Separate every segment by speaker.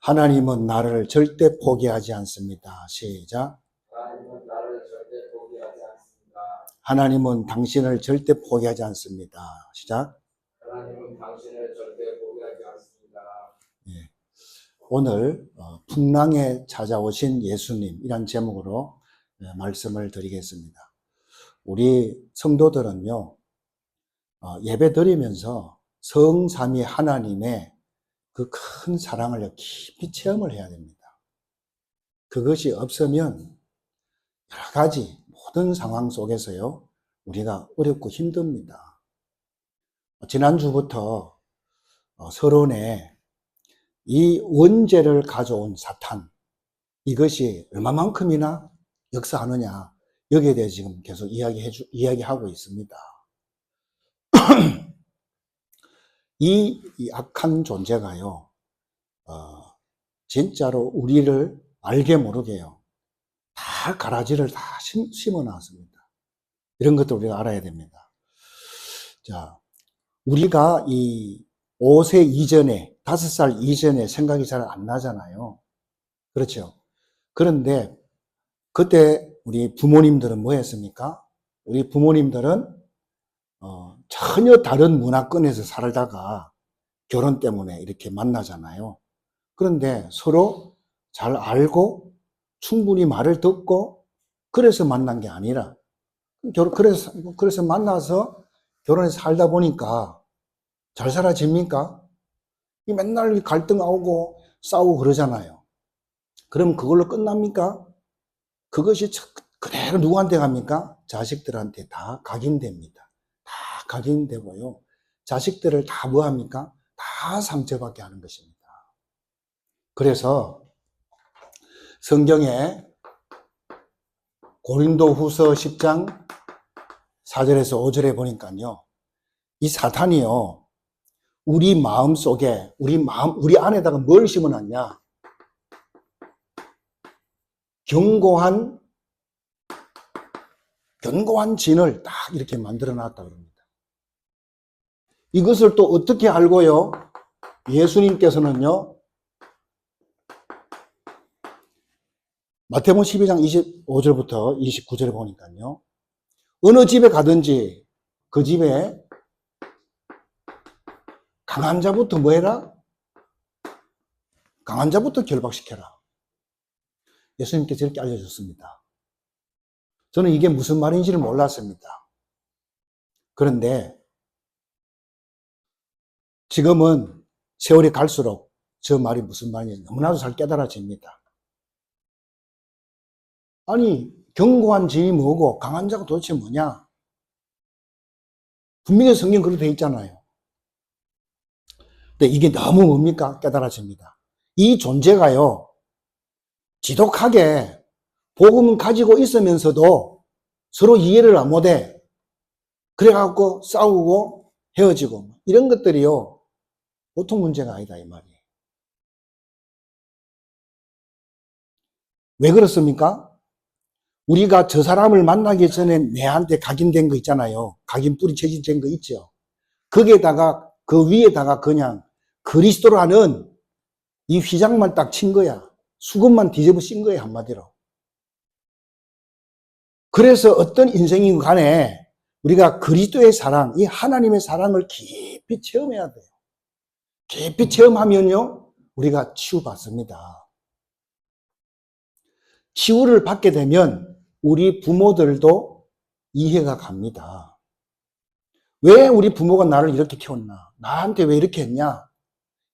Speaker 1: 하나님은 나를 절대 포기하지 않습니다. 시작.
Speaker 2: 하나님은 나를 절대 포기하지 않습니다.
Speaker 1: 하나님은 당신을 절대 포기하지 않습니다. 시작.
Speaker 2: 하나님은 당신을 절대 포기하지 않습니다.
Speaker 1: 예. 오늘 풍랑에 찾아오신 예수님이란 제목으로 말씀을 드리겠습니다. 우리 성도들은요, 예배 드리면서 성삼위 하나님의 그 큰 사랑을 깊이 체험을 해야 됩니다. 그것이 없으면 여러 가지 모든 상황 속에서요, 우리가 어렵고 힘듭니다. 지난주부터 서론에 이 원죄를 가져온 사탄, 이것이 얼마만큼이나 역사하느냐, 여기에 대해서 지금 계속 이야기하고 있습니다. 이 악한 존재가요, 진짜로 우리를 알게 모르게요, 다 가라지를 다 심어 놨습니다. 이런 것도 우리가 알아야 됩니다. 자, 우리가 이 5세 이전에, 5살 이전에 생각이 잘 안 나잖아요. 그렇죠? 그런데 그때 우리 부모님들은 뭐 했습니까? 우리 부모님들은 전혀 다른 문화권에서 살다가 결혼 때문에 이렇게 만나잖아요. 그런데 서로 잘 알고 충분히 말을 듣고 그래서 만난 게 아니라 그래서 만나서 결혼해서 살다 보니까 잘 살아집니까? 맨날 갈등하고 싸우고 그러잖아요. 그럼 그걸로 끝납니까? 그것이 그대로 누구한테 갑니까? 자식들한테 다 각인됩니다. 다 각인되고요. 자식들을 다 뭐합니까? 다 상처받게 하는 것입니다. 그래서 성경에 고린도후서 10장 4절에서 5절에 보니까요, 이 사탄이요, 우리 마음 속에, 우리 안에다가 뭘 심어놨냐? 견고한 진을 딱 이렇게 만들어 놨다 그럽니다. 이것을 또 어떻게 알고요? 예수님께서는요, 마태복음 12장 25절부터 29절에 보니까요, 어느 집에 가든지 그 집에 강한 자부터 뭐 해라? 강한 자부터 결박시켜라. 예수님께서 이렇게 알려줬습니다. 저는 이게 무슨 말인지를 몰랐습니다. 그런데 지금은 세월이 갈수록 저 말이 무슨 말인지 너무나도 잘 깨달아집니다. 아니, 견고한 진이 뭐고 강한 자가 도대체 뭐냐? 분명히 성경 그렇게 되어 있잖아요. 근데 이게 너무 뭡니까? 깨달아집니다. 이 존재가요, 지독하게 복음을 가지고 있으면서도 서로 이해를 안 못해. 그래갖고 싸우고 헤어지고 이런 것들이요, 보통 문제가 아니다 이 말이에요. 왜 그렇습니까? 우리가 저 사람을 만나기 전에 내한테 각인된 거 있잖아요. 각인 뿌리 채집된 거 있죠. 거기에다가 그 위에다가 그냥 그리스도라는 이 휘장만 딱 친 거야. 수건만 뒤집어 씌운 거야, 한마디로. 그래서 어떤 인생이건 간에 우리가 그리스도의 사랑, 이 하나님의 사랑을 깊이 체험해야 돼요. 깊이 체험하면요, 우리가 치유받습니다. 치유를 받게 되면 우리 부모들도 이해가 갑니다. 왜 우리 부모가 나를 이렇게 키웠나? 나한테 왜 이렇게 했냐?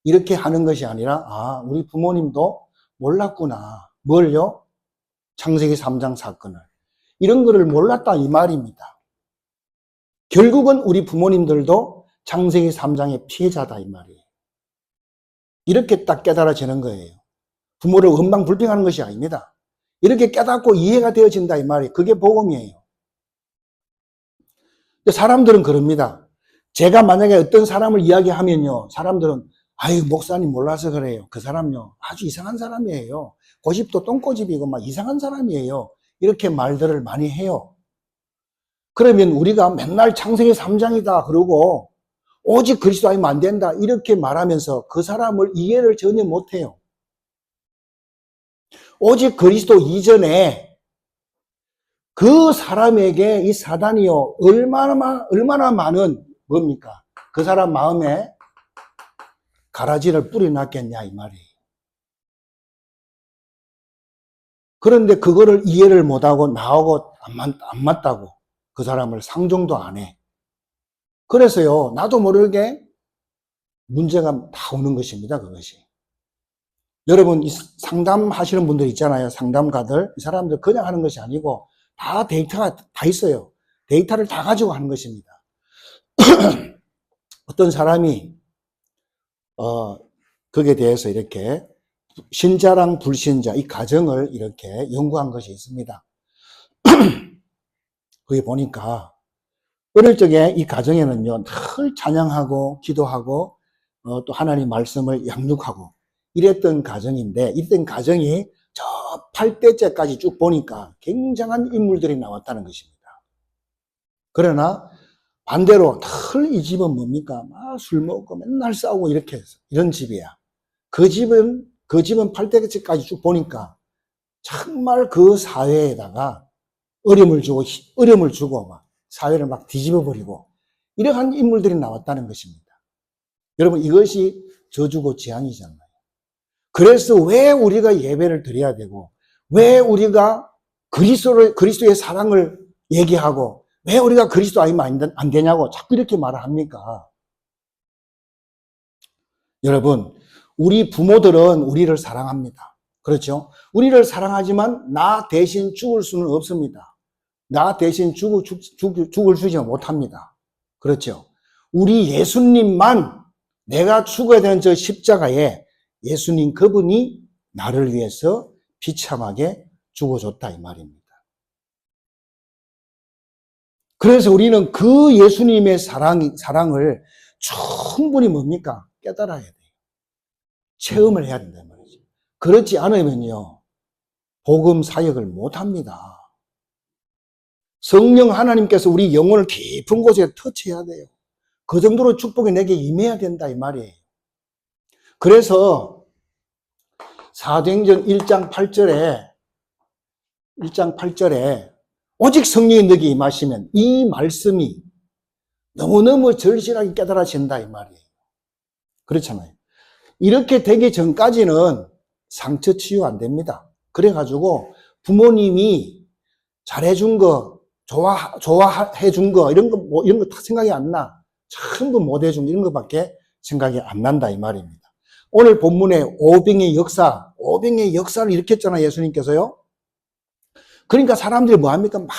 Speaker 1: 이렇게 하는 것이 아니라, 아, 우리 부모님도 몰랐구나. 뭘요? 창세기 3장 사건을. 이런 거를 몰랐다 이 말입니다. 결국은 우리 부모님들도 창세기 3장의 피해자다 이 말이에요. 이렇게 딱 깨달아지는 거예요. 부모를 원망불평하는 것이 아닙니다. 이렇게 깨닫고 이해가 되어진다 이 말이에요. 그게 복음이에요. 사람들은 그럽니다. 제가 만약에 어떤 사람을 이야기하면요, 사람들은 아유, 목사님 몰라서 그래요. 그 사람요, 아주 이상한 사람이에요. 고집도 똥꼬집이고 막 이상한 사람이에요. 이렇게 말들을 많이 해요. 그러면 우리가 맨날 창세기 3장이다 그러고 오직 그리스도 아니면 안 된다 이렇게 말하면서 그 사람을 이해를 전혀 못해요. 오직 그리스도 이전에 그 사람에게 이 사단이요, 얼마나 많은, 뭡니까? 그 사람 마음에 가라지를 뿌려놨겠냐, 이 말이에요. 그런데 그거를 이해를 못하고 나하고 안 맞다고 그 사람을 상종도 안 해. 그래서요, 나도 모르게 문제가 다 오는 것입니다, 그것이. 여러분, 상담하시는 분들 있잖아요. 상담가들. 이 사람들 그냥 하는 것이 아니고 다 데이터가 다 있어요. 데이터를 다 가지고 하는 것입니다. 어떤 사람이, 거기에 대해서 이렇게 신자랑 불신자, 이 가정을 이렇게 연구한 것이 있습니다. 거기 보니까 어릴 적에 이 가정에는요, 늘 찬양하고 기도하고 또 하나님 말씀을 양육하고 이랬던 가정인데, 이랬던 가정이 저 8대째까지 쭉 보니까 굉장한 인물들이 나왔다는 것입니다. 그러나 반대로 늘 이 집은 뭡니까? 막 술 먹고 맨날 싸우고 이렇게 해서 이런 집이야. 그 집은 8대째까지 쭉 보니까 정말 그 사회에다가 어려움을 주고 막 사회를 막 뒤집어 버리고 이러한 인물들이 나왔다는 것입니다. 여러분, 이것이 저주고 재앙이잖아요. 그래서 왜 우리가 예배를 드려야 되고, 왜 우리가 그리스도의 사랑을 얘기하고, 왜 우리가 그리스도 아니면 안 되냐고 자꾸 이렇게 말을 합니까? 여러분, 우리 부모들은 우리를 사랑합니다. 그렇죠? 우리를 사랑하지만 나 대신 죽을 수는 없습니다. 나 대신 죽을 주지 못합니다. 그렇죠? 우리 예수님만 내가 죽어야 되는 저 십자가에 예수님 그분이 나를 위해서 비참하게 죽어줬다 이 말입니다. 그래서 우리는 그 예수님의 사랑을 충분히 뭡니까? 깨달아야 돼요. 체험을 해야 된단 말이죠. 그렇지 않으면요, 복음 사역을 못합니다. 성령 하나님께서 우리 영혼을 깊은 곳에 터치해야 돼요. 그 정도로 축복이 내게 임해야 된다 이 말이에요. 그래서 사도행전 1장 8절에 오직 성령이 너에게 임하시면 이 말씀이 너무너무 절실하게 깨달아진다 이 말이에요. 그렇잖아요. 이렇게 되기 전까지는 상처 치유 안 됩니다. 그래가지고 부모님이 잘해준 거, 좋아해준 거, 이런 거 다 생각이 안 나. 전부 못해준 거, 이런 거밖에 생각이 안 난다, 이 말입니다. 오늘 본문에 오병의 역사를 일으켰잖아요, 예수님께서요. 그러니까 사람들이 뭐 합니까? 막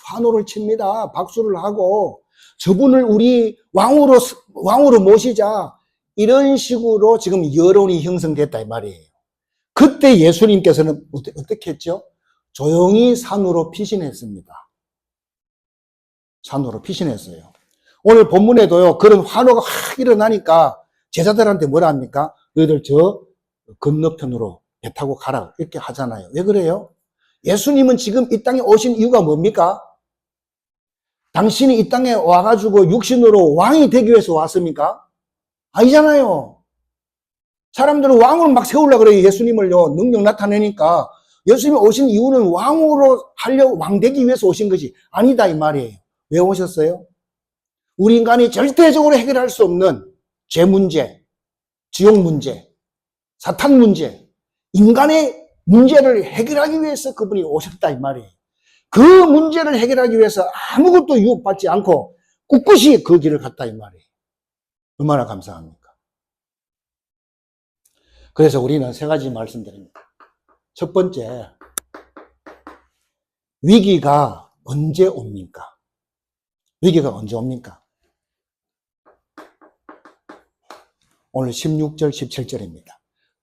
Speaker 1: 환호를 칩니다. 박수를 하고, 저분을 우리 왕으로 모시자. 이런 식으로 지금 여론이 형성됐다, 이 말이에요. 그때 예수님께서는 어떻게 했죠? 조용히 산으로 피신했습니다. 산으로 피신했어요. 오늘 본문에도요, 그런 환호가 확 일어나니까 제자들한테 뭐라 합니까? 너희들 저 건너편으로 배 타고 가라. 이렇게 하잖아요. 왜 그래요? 예수님은 지금 이 땅에 오신 이유가 뭡니까? 당신이 이 땅에 와가지고 육신으로 왕이 되기 위해서 왔습니까? 아니잖아요. 사람들은 왕으로 막 세우려고 그래요. 예수님을요, 능력 나타내니까. 예수님이 오신 이유는 왕으로 왕 되기 위해서 오신 것이 아니다, 이 말이에요. 왜 오셨어요? 우리 인간이 절대적으로 해결할 수 없는 죄 문제, 지옥 문제, 사탄 문제, 인간의 문제를 해결하기 위해서 그분이 오셨다, 이 말이에요. 그 문제를 해결하기 위해서 아무것도 유혹받지 않고 꿋꿋이 그 길을 갔다, 이 말이에요. 얼마나 감사합니까? 그래서 우리는 세 가지 말씀드립니다. 첫 번째, 위기가 언제 옵니까? 위기가 언제 옵니까? 오늘 16절, 17절입니다.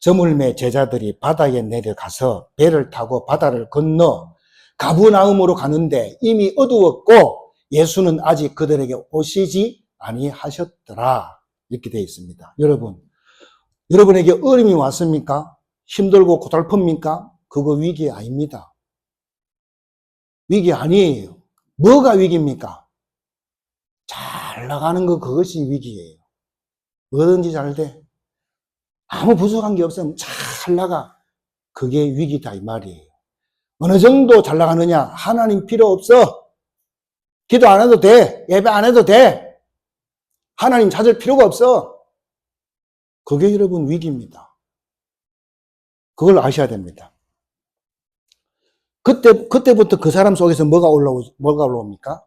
Speaker 1: 저물매 제자들이 바다에 내려가서 배를 타고 바다를 건너 가브나움으로 가는데 이미 어두웠고 예수는 아직 그들에게 오시지 아니하셨더라. 이렇게 되어 있습니다. 여러분에게 어려움이 왔습니까? 힘들고 고달픕니까? 그거 위기 아닙니다. 위기 아니에요. 뭐가 위기입니까? 잘 나가는 거, 그것이 위기예요. 뭐든지 잘 돼. 아무 부족한 게 없으면 잘 나가. 그게 위기다 이 말이에요. 어느 정도 잘 나가느냐? 하나님 필요 없어. 기도 안 해도 돼. 예배 안 해도 돼. 하나님 찾을 필요가 없어. 그게 여러분 위기입니다. 그걸 아셔야 됩니다. 그때부터 그 사람 속에서 뭐가 올라옵니까?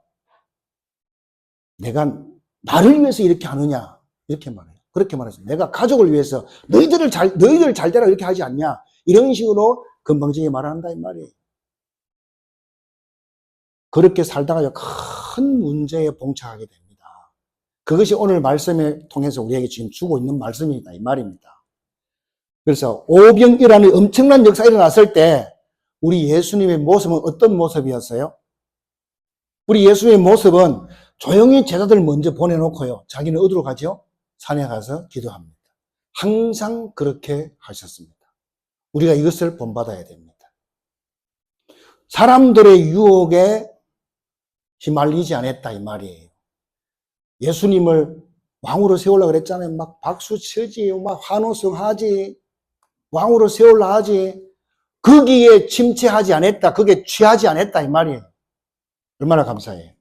Speaker 1: 내가 나를 위해서 이렇게 하느냐? 이렇게 말해요. 그렇게 말해서 내가 가족을 위해서 너희들 잘 되라 이렇게 하지 않냐? 이런 식으로 건방지게 말한다 이 말이에요. 그렇게 살다가 큰 문제에 봉착하게 됩니다. 그것이 오늘 말씀을 통해서 우리에게 지금 주고 있는 말씀이다 이 말입니다. 그래서 오병이라는 엄청난 역사가 일어났을 때 우리 예수님의 모습은 어떤 모습이었어요? 우리 예수님의 모습은 조용히 제자들 먼저 보내놓고요. 자기는 어디로 가죠? 산에 가서 기도합니다. 항상 그렇게 하셨습니다. 우리가 이것을 본받아야 됩니다. 사람들의 유혹에 휘말리지 않았다 이 말이에요. 예수님을 왕으로 세우려고 그랬잖아요. 막 박수 치지, 막 환호성하지, 왕으로 세우려 하지. 거기에 침체하지 않았다. 그게 취하지 않았다 이 말이에요. 얼마나 감사해요.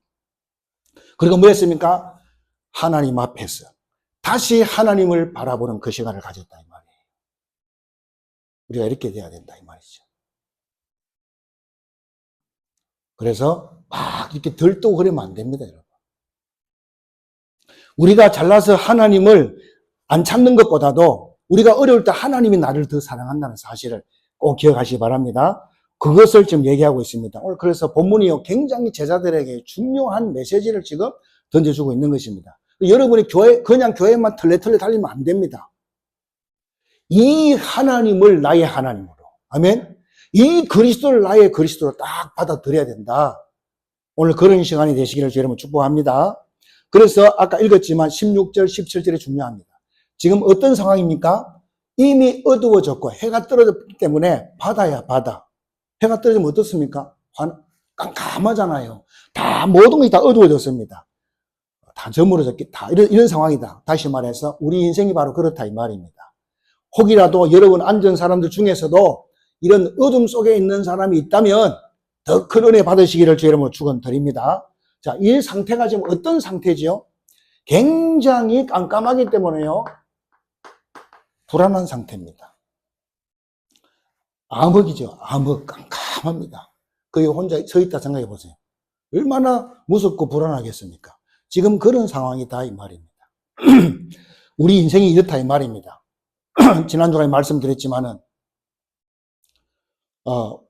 Speaker 1: 그리고 뭐 했습니까? 하나님 앞에서 다시 하나님을 바라보는 그 시간을 가졌다 이 말이에요. 우리가 이렇게 돼야 된다 이 말이죠. 그래서 막 이렇게 들떠고 그러면 안 됩니다, 여러분. 우리가 잘나서 하나님을 안 찾는 것보다도 우리가 어려울 때 하나님이 나를 더 사랑한다는 사실을 꼭 기억하시기 바랍니다. 그것을 지금 얘기하고 있습니다. 오늘 그래서 본문이요, 굉장히 제자들에게 중요한 메시지를 지금 던져주고 있는 것입니다. 여러분이 그냥 교회만 털레털레 달리면 안 됩니다. 이 하나님을 나의 하나님으로, 아멘? 이 그리스도를 나의 그리스도로 딱 받아들여야 된다. 오늘 그런 시간이 되시기를 여러분 축복합니다. 그래서 아까 읽었지만 16절, 17절이 중요합니다. 지금 어떤 상황입니까? 이미 어두워졌고 해가 떨어졌기 때문에 바다야 바다. 해가 떨어지면 어떻습니까? 깜깜하잖아요. 다 모든 것이 다 어두워졌습니다. 다 저물어졌기, 다 이런 상황이다. 다시 말해서 우리 인생이 바로 그렇다 이 말입니다. 혹이라도 여러분 앉은 사람들 중에서도 이런 어둠 속에 있는 사람이 있다면 더 큰 은혜 받으시기를 주 여러분 축원드립니다. 자, 이 상태가 지금 어떤 상태지요? 굉장히 깜깜하기 때문에요. 불안한 상태입니다. 암흑이죠. 암흑, 깜깜합니다. 거기 혼자 서 있다 생각해 보세요. 얼마나 무섭고 불안하겠습니까? 지금 그런 상황이다 이 말입니다. 우리 인생이 이렇다 이 말입니다. 지난주에 말씀드렸지만은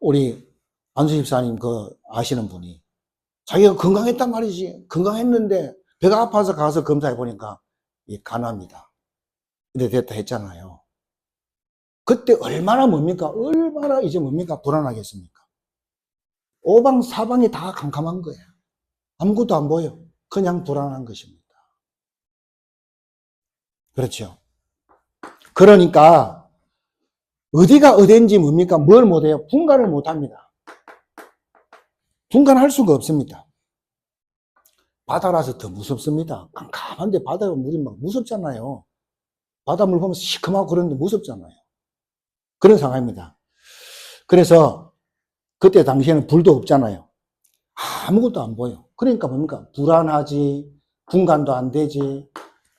Speaker 1: 우리 안수 집사님 아시는 분이 자기가 건강했단 말이지. 건강했는데 배가 아파서 가서 검사해 보니까 간암이다. 이래 됐다 했잖아요. 그때 얼마나 뭡니까? 얼마나 이제 뭡니까? 불안하겠습니까? 오방사방이 다 캄캄한 거예요. 아무것도 안 보여. 그냥 불안한 것입니다. 그렇죠. 그러니까 어디가 어딘지 뭡니까? 뭘 못해요? 분간을 못합니다. 분간할 수가 없습니다. 바다라서 더 무섭습니다. 깜깜한데 바다에 물이 막 무섭잖아요. 바닷물 보면 시큼하고 그런데 무섭잖아요. 그런 상황입니다. 그래서 그때 당시에는 불도 없잖아요. 아무것도 안 보여. 그러니까 뭡니까? 불안하지, 분간도 안 되지.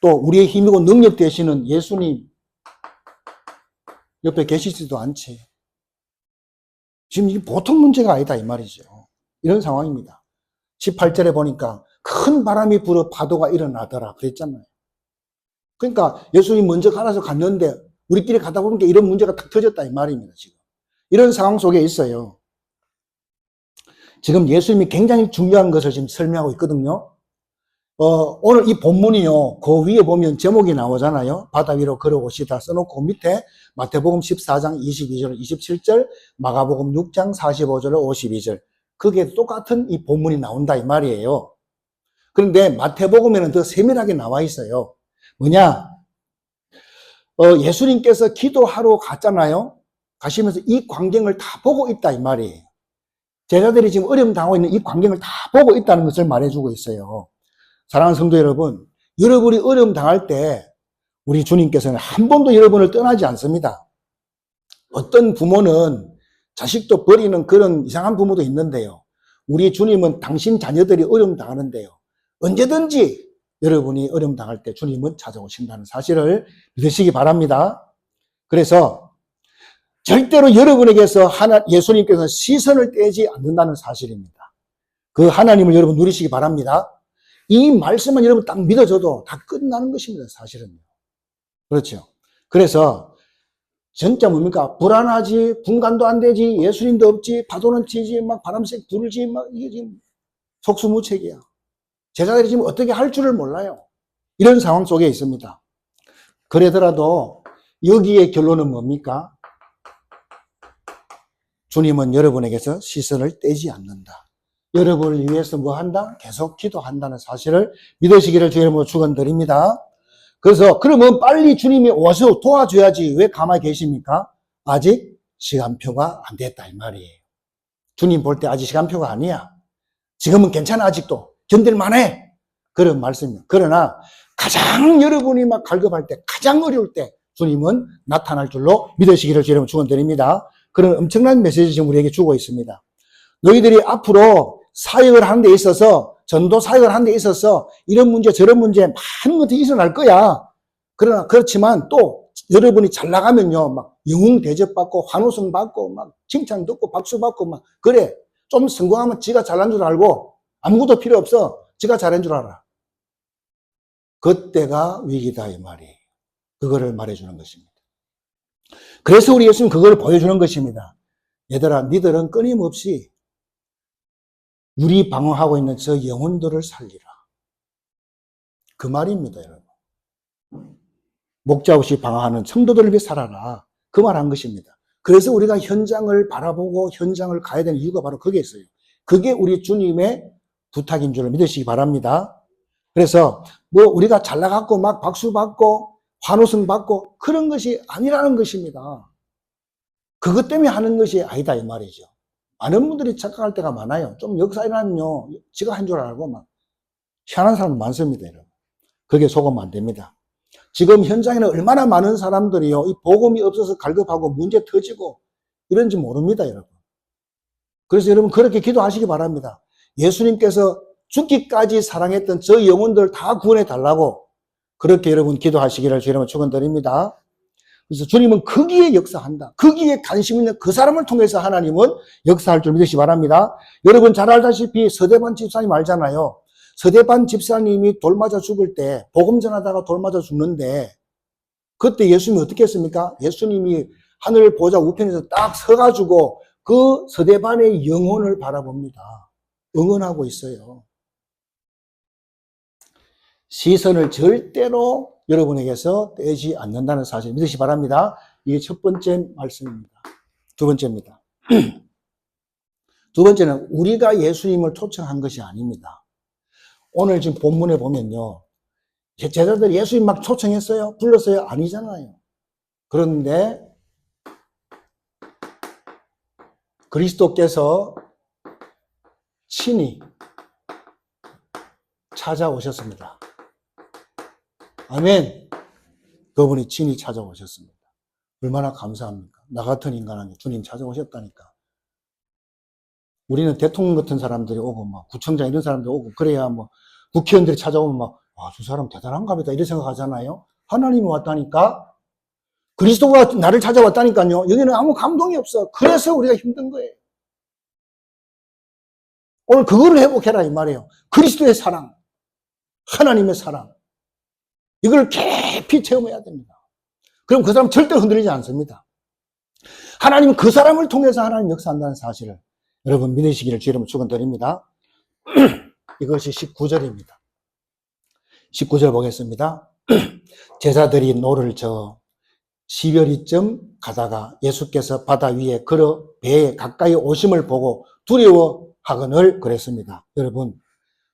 Speaker 1: 또 우리의 힘이고 능력 되시는 예수님 옆에 계시지도 않지. 지금 이게 보통 문제가 아니다 이 말이죠. 이런 상황입니다. 18절에 보니까 큰 바람이 불어 파도가 일어나더라 그랬잖아요. 그러니까 예수님 먼저 갈아서 갔는데 우리끼리 가다 보니까 이런 문제가 탁 터졌다 이 말입니다. 지금 이런 상황 속에 있어요. 지금 예수님이 굉장히 중요한 것을 지금 설명하고 있거든요. 오늘 이 본문이요, 그 위에 보면 제목이 나오잖아요. 바다 위로 걸어오시다 써놓고 밑에 마태복음 14장 22절, 27절, 마가복음 6장 45절, 52절. 그게 똑같은 이 본문이 나온다 이 말이에요. 그런데 마태복음에는 더 세밀하게 나와 있어요. 뭐냐? 예수님께서 기도하러 갔잖아요. 가시면서 이 광경을 다 보고 있다 이 말이에요. 제자들이 지금 어려움 당하고 있는 이 광경을 다 보고 있다는 것을 말해주고 있어요. 사랑하는 성도 여러분, 여러분이 어려움 당할 때 우리 주님께서는 한 번도 여러분을 떠나지 않습니다. 어떤 부모는 자식도 버리는 그런 이상한 부모도 있는데요. 우리 주님은 당신 자녀들이 어려움 당하는데요. 언제든지 여러분이 어려움 당할 때 주님은 찾아오신다는 사실을 믿으시기 바랍니다. 그래서 절대로 여러분에게서 예수님께서 시선을 떼지 않는다는 사실입니다. 그 하나님을 여러분 누리시기 바랍니다. 이 말씀만 여러분 딱 믿어줘도 다 끝나는 것입니다. 사실은요. 그렇죠. 그래서 진짜 뭡니까? 불안하지, 분간도 안 되지, 예수님도 없지, 파도는 치지, 막 바람색 불지, 막 이게 지금 속수무책이야. 제자들이 지금 어떻게 할 줄을 몰라요. 이런 상황 속에 있습니다. 그러더라도 여기에 결론은 뭡니까? 주님은 여러분에게서 시선을 떼지 않는다. 여러분을 위해서 뭐 한다? 계속 기도한다는 사실을 믿으시기를 주님으로 축원드립니다. 그래서 그러면 빨리 주님이 와서 도와줘야지 왜 가만히 계십니까? 아직 시간표가 안 됐다 이 말이에요. 주님 볼 때 아직 시간표가 아니야. 지금은 괜찮아 아직도. 견딜만해. 그런 말씀이에요. 그러나 가장 여러분이 막 갈급할 때 가장 어려울 때 주님은 나타날 줄로 믿으시기를 주님으로 축원드립니다. 그런 엄청난 메시지 지금 우리에게 주고 있습니다. 너희들이 앞으로 사역을 하는 데 있어서 전도 사역을 하는 데 있어서 이런 문제 저런 문제 많은 것들이 일어날 거야. 그러나 그렇지만 또 여러분이 잘 나가면요 막 영웅 대접받고 환호성 받고 막 칭찬 듣고 박수 받고 막 그래 좀 성공하면 지가 잘난 줄 알고 아무것도 필요 없어 지가 잘한 줄 알아. 그때가 위기다 이 말이에요. 그거를 말해주는 것입니다. 그래서 우리 예수님 그걸 보여주는 것입니다. 얘들아 니들은 끊임없이 우리 방어하고 있는 저 영혼들을 살리라. 그 말입니다, 여러분. 목자 없이 방어하는 성도들을 위해 살아라. 그 말 한 것입니다. 그래서 우리가 현장을 바라보고 현장을 가야 되는 이유가 바로 거기에 있어요. 그게 우리 주님의 부탁인 줄 믿으시기 바랍니다. 그래서 뭐 우리가 잘 나가고 막 박수 받고 환호성 받고 그런 것이 아니라는 것입니다. 그것 때문에 하는 것이 아니다 이 말이죠. 많은 분들이 착각할 때가 많아요. 좀 역사 일어나면요 지가 한 줄 알고 막 희한한 사람 많습니다. 여러분. 그게 속으면 안 됩니다. 지금 현장에는 얼마나 많은 사람들이요 이 복음이 없어서 갈급하고 문제 터지고 이런지 모릅니다. 여러분. 그래서 여러분 그렇게 기도하시기 바랍니다. 예수님께서 죽기까지 사랑했던 저 영혼들 다 구원해 달라고 그렇게 여러분 기도하시기를 주님은 축원드립니다. 그래서 주님은 거기에 역사한다. 거기에 관심 있는 그 사람을 통해서 하나님은 역사할 줄 믿으시기 바랍니다. 여러분 잘 알다시피 서대반 집사님 알잖아요. 서대반 집사님이 돌 맞아 죽을 때 복음 전하다가 돌 맞아 죽는데 그때 예수님이 어떻게 했습니까? 예수님이 하늘 보좌 우편에서 딱 서가지고 그 서대반의 영혼을 바라봅니다. 응원하고 있어요. 시선을 절대로 여러분에게서 떼지 않는다는 사실 믿으시기 바랍니다. 이게 첫 번째 말씀입니다. 두 번째입니다. 두 번째는 우리가 예수님을 초청한 것이 아닙니다. 오늘 지금 본문에 보면요. 제자들이 예수님 막 초청했어요? 불렀어요? 아니잖아요. 그런데 그리스도께서 친히 찾아오셨습니다. 아멘. 그분이 친히 찾아오셨습니다. 얼마나 감사합니까? 나 같은 인간한테 주님 찾아오셨다니까. 우리는 대통령 같은 사람들이 오고, 막, 구청장 이런 사람들이 오고, 그래야 뭐, 국회의원들이 찾아오면 막, 와, 저 사람 대단한가 보다. 이런 생각 하잖아요. 하나님이 왔다니까? 그리스도가 나를 찾아왔다니까요. 여기는 아무 감동이 없어. 그래서 우리가 힘든 거예요. 오늘 그거를 회복해라, 이 말이에요. 그리스도의 사랑. 하나님의 사랑. 이걸 깊이 체험해야 됩니다. 그럼 그 사람 절대 흔들리지 않습니다. 하나님은 그 사람을 통해서 하나님 역사한다는 사실을 여러분 믿으시기를 주님으로 축원드립니다. 이것이 19절입니다. 19절 보겠습니다. 제자들이 노를 저어 12월이쯤 가다가 예수께서 바다 위에 걸어 배에 가까이 오심을 보고 두려워하거늘 그랬습니다. 여러분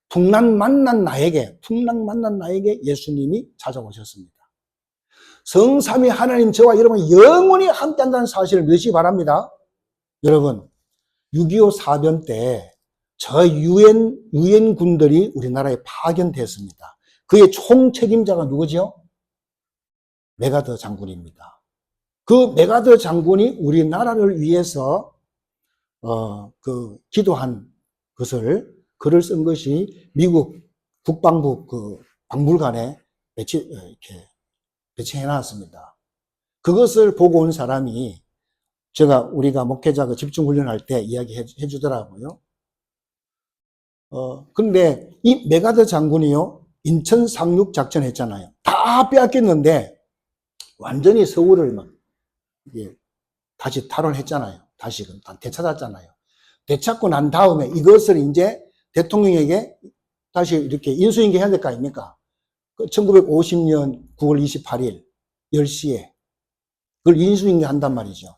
Speaker 1: 풍랑 만난 나에게 예수님이 찾아오셨습니다. 성삼위 하나님 저와 여러분이 영원히 함께한다는 사실을 믿으시기 바랍니다. 여러분 6.25 사변 때 저 유엔군들이 우리나라에 파견됐습니다. 그의 총책임자가 누구죠? 메가더 장군입니다. 그 메가더 장군이 우리나라를 위해서 기도한 것을 글을 쓴 것이 미국 국방부 그 박물관에 이렇게 배치해 놨습니다. 그것을 보고 온 사람이 우리가 목회자 그 집중훈련할 때 이야기해 주더라고요. 근데 이 메가더 장군이요, 인천 상륙 작전 했잖아요. 다 빼앗겼는데 완전히 서울을 막 다시 탈환했잖아요. 다시 다 되찾았잖아요. 되찾고 난 다음에 이것을 이제 대통령에게 다시 이렇게 인수인계해야 될 거 아닙니까? 1950년 9월 28일 10시에 그걸 인수인계한단 말이죠.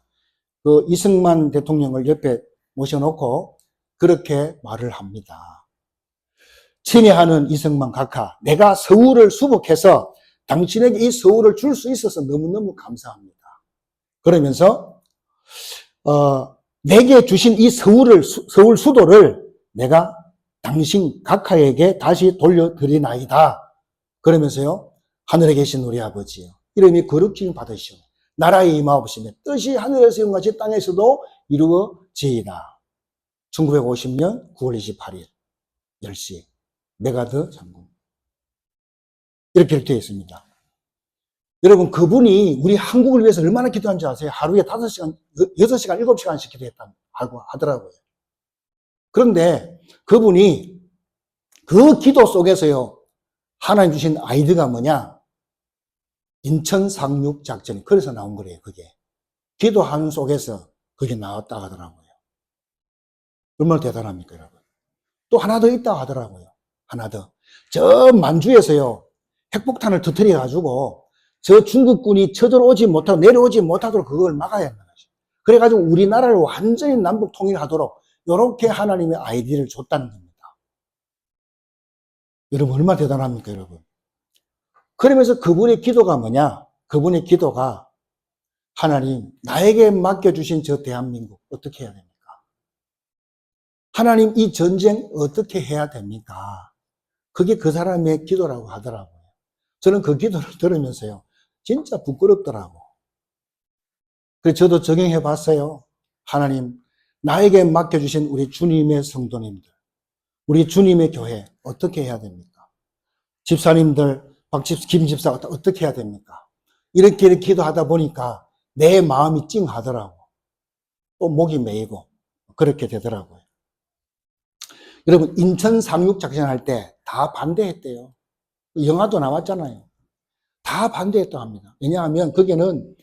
Speaker 1: 그 이승만 대통령을 옆에 모셔놓고 그렇게 말을 합니다. 친애하는 이승만 각하, 내가 서울을 수복해서 당신에게 이 서울을 줄 수 있어서 너무너무 감사합니다. 그러면서 내게 주신 이 서울 수도를 내가 당신 각하에게 다시 돌려드리나이다. 그러면서요, 하늘에 계신 우리 아버지요, 이름이 거룩히 받으시오. 나라의 임하옵시며 뜻이 하늘에서 같이 땅에서도 이루어지이다. 1950년 9월 28일 10시 메가더 장군. 이렇게 되어 있습니다. 여러분, 그분이 우리 한국을 위해서 얼마나 기도한지 아세요? 하루에 5시간, 6시간, 7시간씩 기도했다고 하더라고요. 그런데 그분이 그 기도 속에서요, 하나님 주신 아이디어가 뭐냐? 인천 상륙 작전이 그래서 나온 거래요. 그게 기도하는 속에서 그게 나왔다 하더라고요. 얼마나 대단합니까, 여러분? 또 하나 더 있다 하더라고요. 하나 더. 저 만주에서요, 핵폭탄을 터뜨려 가지고 저 중국군이 쳐들어오지 못하고 내려오지 못하도록 그걸 막아야 하는 거죠. 그래가지고 우리나라를 완전히 남북 통일하도록 이렇게 하나님의 아이디어를 줬다는 겁니다. 여러분, 얼마나 대단합니까, 여러분? 그러면서 그분의 기도가 뭐냐? 그분의 기도가 하나님, 나에게 맡겨주신 저 대한민국 어떻게 해야 됩니까? 하나님, 이 전쟁 어떻게 해야 됩니까? 그게 그 사람의 기도라고 하더라고요. 저는 그 기도를 들으면서요, 진짜 부끄럽더라고. 그래서 저도 적용해 봤어요. 하나님, 나에게 맡겨주신 우리 주님의 성도님들, 우리 주님의 교회 어떻게 해야 됩니까? 집사님들, 김 집사 어떻게 해야 됩니까? 이렇게 기도하다 보니까 내 마음이 찡하더라고. 또 목이 메이고 그렇게 되더라고요. 여러분, 인천 상륙 작전 할 때 다 반대했대요. 영화도 나왔잖아요. 다 반대했다고 합니다. 왜냐하면 거기는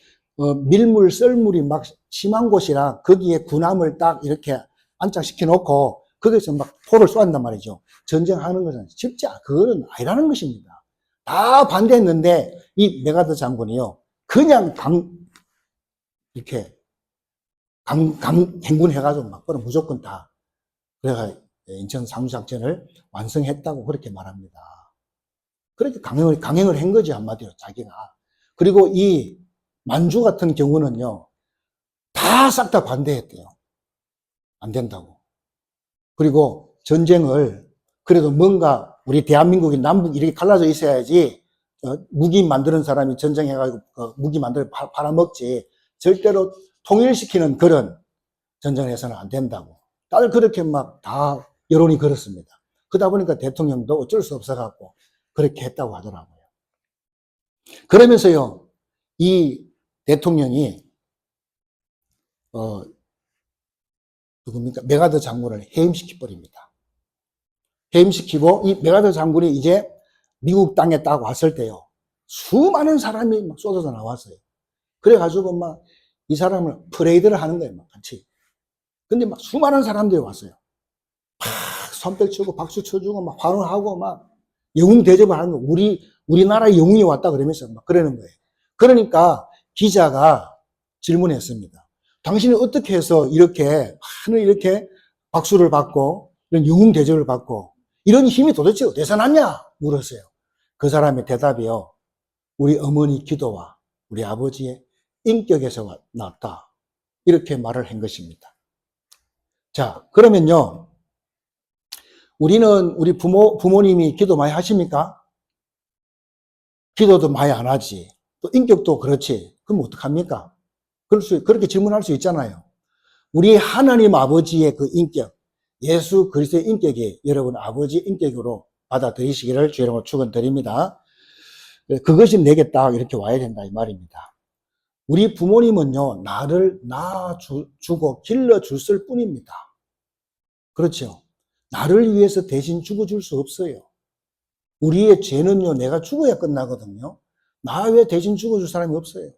Speaker 1: 밀물, 썰물이 막 심한 곳이라 거기에 군함을 딱 이렇게 안착시켜 놓고 거기서 막 포를 쏘한단 말이죠. 전쟁하는 것은 쉽지 않아. 그거는 아니라는 것입니다. 다 반대했는데 이 메가더 장군이요, 그냥 행군해가지고 막 그럼 무조건 다 그래가 인천 상륙작전을 완성했다고 그렇게 말합니다. 그렇게 강행을 한 거지, 한마디로 자기가. 그리고 이 만주 같은 경우는요, 다 싹 다 반대했대요. 안 된다고. 그리고 전쟁을 그래도 뭔가 우리 대한민국이 남북 이렇게 갈라져 있어야지 무기 만드는 사람이 전쟁해가지고 무기 만들어 팔아먹지, 절대로 통일시키는 그런 전쟁을 해서는 안 된다고. 다들 그렇게 막 다 여론이 그렇습니다. 그러다 보니까 대통령도 어쩔 수 없어갖고 그렇게 했다고 하더라고요. 그러면서요, 이 대통령이 누굽니까? 메가더 장군을 해임시켜버립니다. 해임시키고 이 메가더 장군이 이제 미국 땅에 딱 왔을 때요, 수많은 사람이 막 쏟아져 나왔어요. 그래가지고 막 이 사람을 퍼레이드를 하는 거예요, 막 같이. 근데 막 수많은 사람들이 왔어요. 막 손뼉 치고 박수 쳐주고 막 환호하고 막 영웅 대접을 하는 거. 우리나라의 영웅이 왔다 그러면서 막 그러는 거예요. 그러니까 기자가 질문했습니다. 당신이 어떻게 해서 이렇게 하늘 이렇게 박수를 받고 이런 영웅 대접을 받고 이런 힘이 도대체 어디서 났냐 물었어요. 그 사람의 대답이요, 우리 어머니 기도와 우리 아버지의 인격에서 났다, 이렇게 말을 한 것입니다. 자, 그러면요, 우리는 우리 부모님이 기도 많이 하십니까? 기도도 많이 안 하지. 또 인격도 그렇지. 그럼 어떡합니까? 그렇게 질문할 수 있잖아요. 우리 하나님 아버지의 그 인격, 예수 그리스도의 인격이 여러분 아버지 인격으로 받아들이시기를 주의 이름으로 축원드립니다. 그것이 내게 딱 이렇게 와야 된다 이 말입니다. 우리 부모님은요, 나를 낳아주고 길러줬을 뿐입니다. 그렇죠? 나를 위해서 대신 죽어줄 수 없어요. 우리의 죄는요, 내가 죽어야 끝나거든요. 나 외에 대신 죽어줄 사람이 없어요.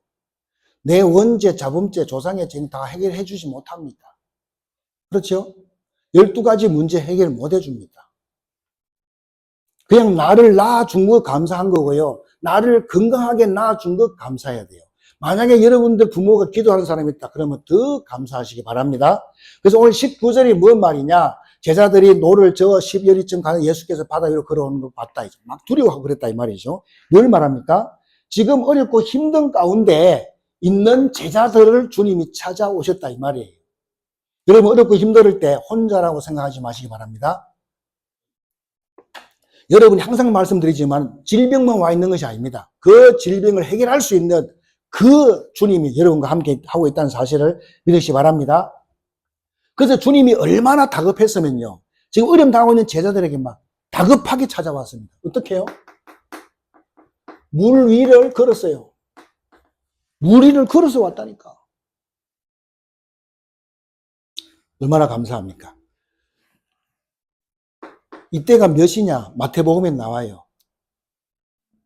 Speaker 1: 내 원죄, 자범죄, 조상의 죄는 다 해결해 주지 못합니다. 그렇죠? 12가지 문제 해결 못 해줍니다. 그냥 나를 낳아준 거 감사한 거고요. 나를 건강하게 낳아준 거 감사해야 돼요. 만약에 여러분들 부모가 기도하는 사람이 있다 그러면 더 감사하시기 바랍니다. 그래서 오늘 19절이 뭔 말이냐? 제자들이 노를 저어 12여리쯤 가는 예수께서 바다 위로 걸어오는 걸 봤다. 막 두려워하고 그랬다 이 말이죠. 뭘 말합니까? 지금 어렵고 힘든 가운데 있는 제자들을 주님이 찾아오셨다 이 말이에요. 여러분 어렵고 힘들 때 혼자라고 생각하지 마시기 바랍니다. 여러분이 항상 말씀드리지만 질병만 와 있는 것이 아닙니다. 그 질병을 해결할 수 있는 그 주님이 여러분과 함께 하고 있다는 사실을 믿으시기 바랍니다. 그래서 주님이 얼마나 다급했으면요. 지금 어려움 당하고 있는 제자들에게 막 다급하게 찾아왔습니다. 어떻게 해요? 물 위를 걸었어요. 물 위를 걸어서 왔다니까. 얼마나 감사합니까? 이때가 몇 시냐? 마태복음에 나와요.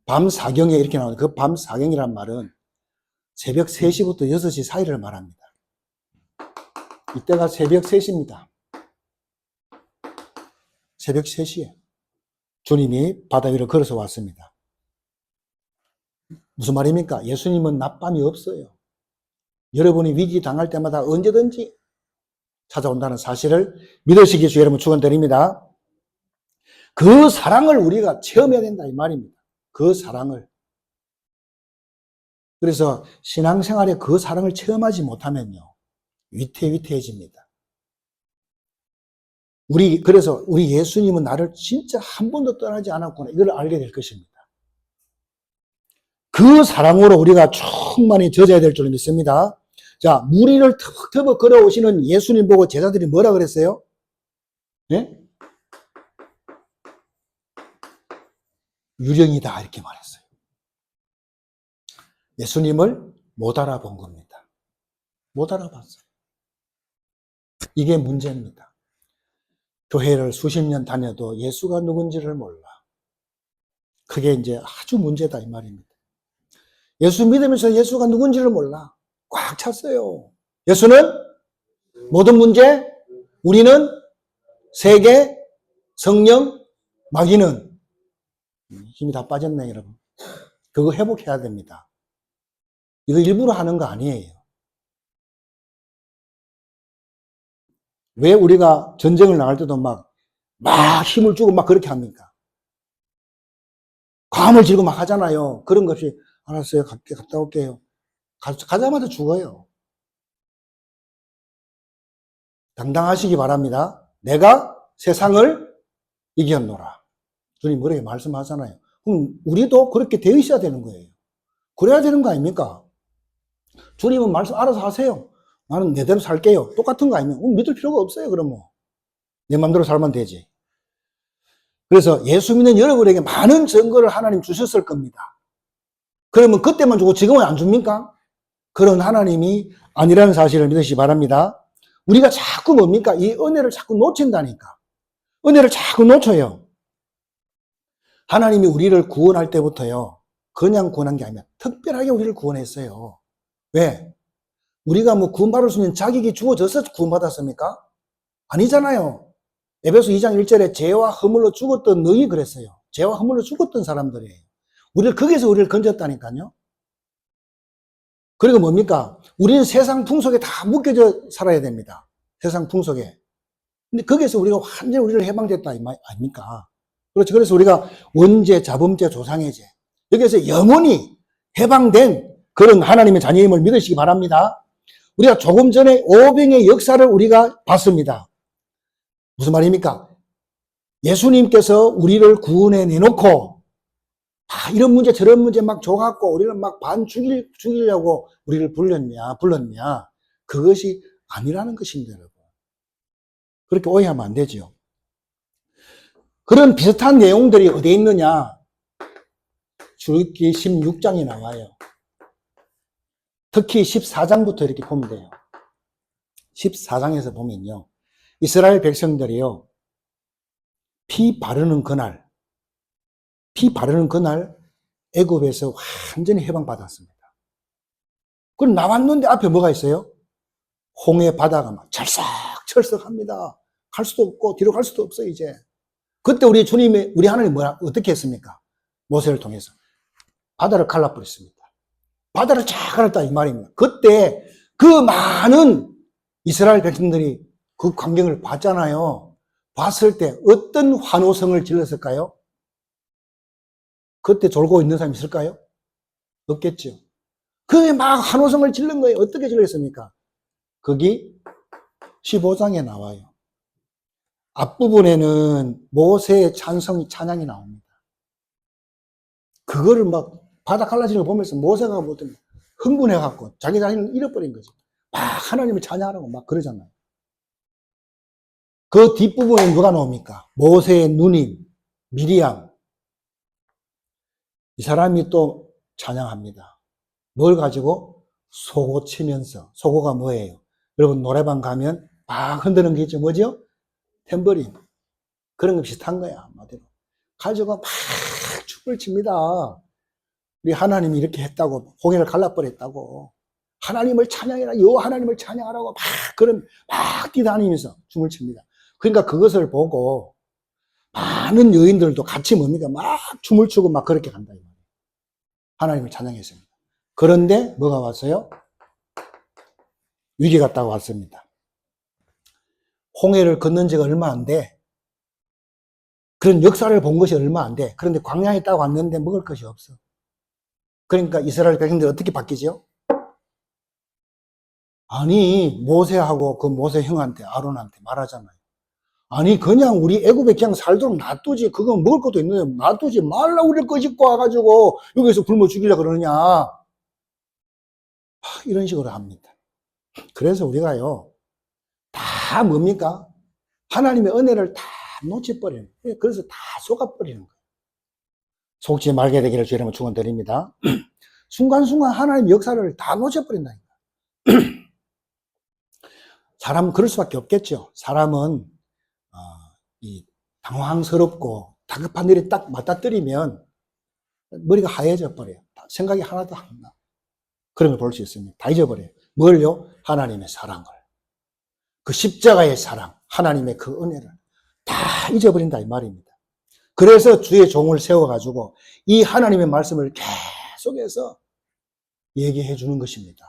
Speaker 1: 밤 사경에 이렇게 나와요. 그 밤 사경이란 말은 새벽 3시부터 6시 사이를 말합니다. 이때가 새벽 3시입니다. 새벽 3시에 주님이 바다 위로 걸어서 왔습니다. 무슨 말입니까? 예수님은 낮밤이 없어요. 여러분이 위기 당할 때마다 언제든지 찾아온다는 사실을 믿으시기 주의 여러분 축원드립니다. 그 사랑을 우리가 체험해야 된다 이 말입니다. 그 사랑을. 그래서 신앙생활에 그 사랑을 체험하지 못하면요. 위태위태해집니다. 그래서 우리 예수님은 나를 진짜 한 번도 떠나지 않았구나. 이걸 알게 될 것입니다. 그 사랑으로 우리가 충만히 젖어야 될 줄 믿습니다. 자, 물 위를 터벅터벅 걸어오시는 예수님 보고 제자들이 뭐라 그랬어요? 예? 유령이다 이렇게 말했어요. 예수님을 못 알아본 겁니다. 못 알아봤어요. 이게 문제입니다. 교회를 수십 년 다녀도 예수가 누군지를 몰라. 그게 이제 아주 문제다 이 말입니다. 예수 믿으면서 예수가 누군지를 몰라. 꽉 찼어요. 예수는 모든 문제, 우리는 세계, 성령, 마귀는 힘이 다 빠졌네 여러분. 그거 회복해야 됩니다. 이거 일부러 하는 거 아니에요. 왜 우리가 전쟁을 나갈 때도 막 힘을 주고 막 그렇게 합니까? 과음을 지르고 막 하잖아요. 그런 것 없이 알았어요. 갔다 올게요. 가자마자 죽어요. 당당하시기 바랍니다. 내가 세상을 이겼노라. 주님 그렇게 말씀하잖아요. 그럼 우리도 그렇게 되어 있어야 되는 거예요. 그래야 되는 거 아닙니까? 주님은 말씀 알아서 하세요. 나는 내대로 살게요. 똑같은 거 아니면 믿을 필요가 없어요. 그러면 내 마음대로 살면 되지. 그래서 예수 믿는 여러분에게 많은 증거를 하나님 주셨을 겁니다. 그러면 그때만 주고 지금은 안 줍니까? 그런 하나님이 아니라는 사실을 믿으시기 바랍니다. 우리가 자꾸 뭡니까? 이 은혜를 자꾸 놓친다니까. 은혜를 자꾸 놓쳐요. 하나님이 우리를 구원할 때부터요. 그냥 구원한 게 아니라 특별하게 우리를 구원했어요. 왜? 우리가 뭐 구원받을 수 있는 자격이 주어져서 구원받았습니까? 아니잖아요. 에베소 2장 1절에 죄와 허물로 죽었던 너희 그랬어요. 죄와 허물로 죽었던 사람들이에요. 거기서 우리를 건졌다니까요. 그리고 뭡니까? 우리는 세상 풍속에 다 묶여져 살아야 됩니다. 세상 풍속에. 근데 거기서 우리가 완전히 우리를 해방됐다 아닙니까? 그렇죠. 그래서 우리가 원죄, 자범죄, 조상의 죄. 여기에서 영원히 해방된 그런 하나님의 자녀임을 믿으시기 바랍니다. 우리가 조금 전에 오병의 역사를 우리가 봤습니다. 무슨 말입니까? 예수님께서 우리를 구원해 내놓고 이런 문제 저런 문제 막 줘갖고 우리를 막 죽이려고 우리를 불렀냐. 그것이 아니라는 것입니다, 여러분. 그렇게 오해하면 안 되죠. 그런 비슷한 내용들이 어디에 있느냐? 출애굽기 16장에 나와요. 특히 14장부터 이렇게 보면 돼요. 14장에서 보면요. 이스라엘 백성들이요. 피 바르는 그날 애굽에서 완전히 해방받았습니다. 그럼 나왔는데 앞에 뭐가 있어요? 홍해 바다가 막 철썩합니다. 갈 수도 없고 뒤로 갈 수도 없어요, 이제. 그때 우리 하나님 어떻게 했습니까? 모세를 통해서 바다를 갈라버렸습니다. 바다를 쫙 갈았다 이 말입니다. 그때 그 많은 이스라엘 백성들이 그 광경을 봤잖아요. 봤을 때 어떤 환호성을 질렀을까요? 그때 졸고 있는 사람이 있을까요? 없겠죠. 그게 막 환호성을 질른 거예요. 어떻게 질렀습니까? 거기 15장에 나와요. 앞부분에는 모세의 찬양이 나옵니다. 그거를 막 바다 갈라지는 걸 보면서 모세가 흥분해갖고 자기 자신을 잃어버린 거죠. 막 하나님을 찬양하라고 막 그러잖아요. 그 뒷부분에 누가 나옵니까? 모세의 누님, 미리암. 이 사람이 또 찬양합니다. 뭘 가지고? 소고 치면서. 소고가 뭐예요? 여러분 노래방 가면 막 흔드는 게 있죠. 뭐죠? 탬버린. 그런 거 비슷한 거야. 한마디로. 가지고 막 춤을 춥니다. 우리 하나님이 이렇게 했다고, 홍해를 갈라버렸다고. 하나님을 찬양해라, 여호와 하나님을 찬양하라고 막 뛰다니면서 춤을 춥니다. 그러니까 그것을 보고 많은 여인들도 같이 뭡니까? 막 춤을 추고 막 그렇게 간다. 하나님을 찬양했습니다. 그런데 뭐가 왔어요? 위기가 딱 왔습니다. 홍해를 건넌 지가 얼마 안 돼. 그런 역사를 본 것이 얼마 안 돼. 그런데 광야에 딱 왔는데 먹을 것이 없어. 그러니까 이스라엘 백성들이 어떻게 바뀌죠? 아니, 모세하고 그 모세 형한테, 아론한테 말하잖아요. 아니, 그냥 우리 애굽에 그냥 살도록 놔두지. 그건 먹을 것도 있는데 놔두지 말라 우리를 꺼집고 와가지고 여기서 굶어 죽이려고 그러느냐. 이런 식으로 합니다. 그래서 우리가요, 다 뭡니까? 하나님의 은혜를 다 놓쳐버리는 거예요. 그래서 다 속아버리는 거예요. 속지 말게 되기를 주님은 축원드립니다. 순간순간 하나님의 역사를 다 놓쳐버린다니까. 사람은 그럴 수밖에 없겠죠. 사람은 당황스럽고 다급한 일이 딱 맞닥뜨리면 머리가 하얘져 버려요. 생각이 하나도 안 나. 그런 걸 볼 수 있습니다. 다 잊어버려요. 뭘요? 하나님의 사랑을. 그 십자가의 사랑, 하나님의 그 은혜를 다 잊어버린다 이 말입니다. 그래서 주의 종을 세워가지고 이 하나님의 말씀을 계속해서 얘기해 주는 것입니다.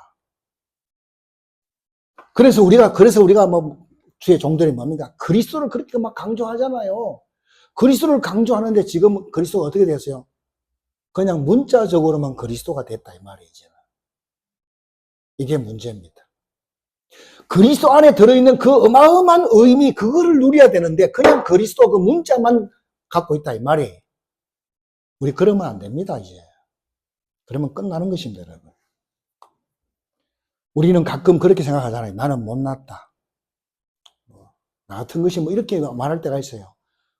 Speaker 1: 그래서 우리가 주의 종들이 뭡니까? 그리스도를 그렇게 막 강조하잖아요. 그리스도를 강조하는데 지금 그리스도가 어떻게 됐어요? 그냥 문자적으로만 그리스도가 됐다 이 말이죠. 이게 문제입니다. 그리스도 안에 들어있는 그 어마어마한 의미, 그거를 누려야 되는데 그냥 그리스도 그 문자만 갖고 있다 이 말이에요. 우리 그러면 안 됩니다, 이제. 그러면 끝나는 것입니다, 여러분. 우리는 가끔 그렇게 생각하잖아요. 나는 못났다. 나 같은 것이 이렇게 말할 때가 있어요.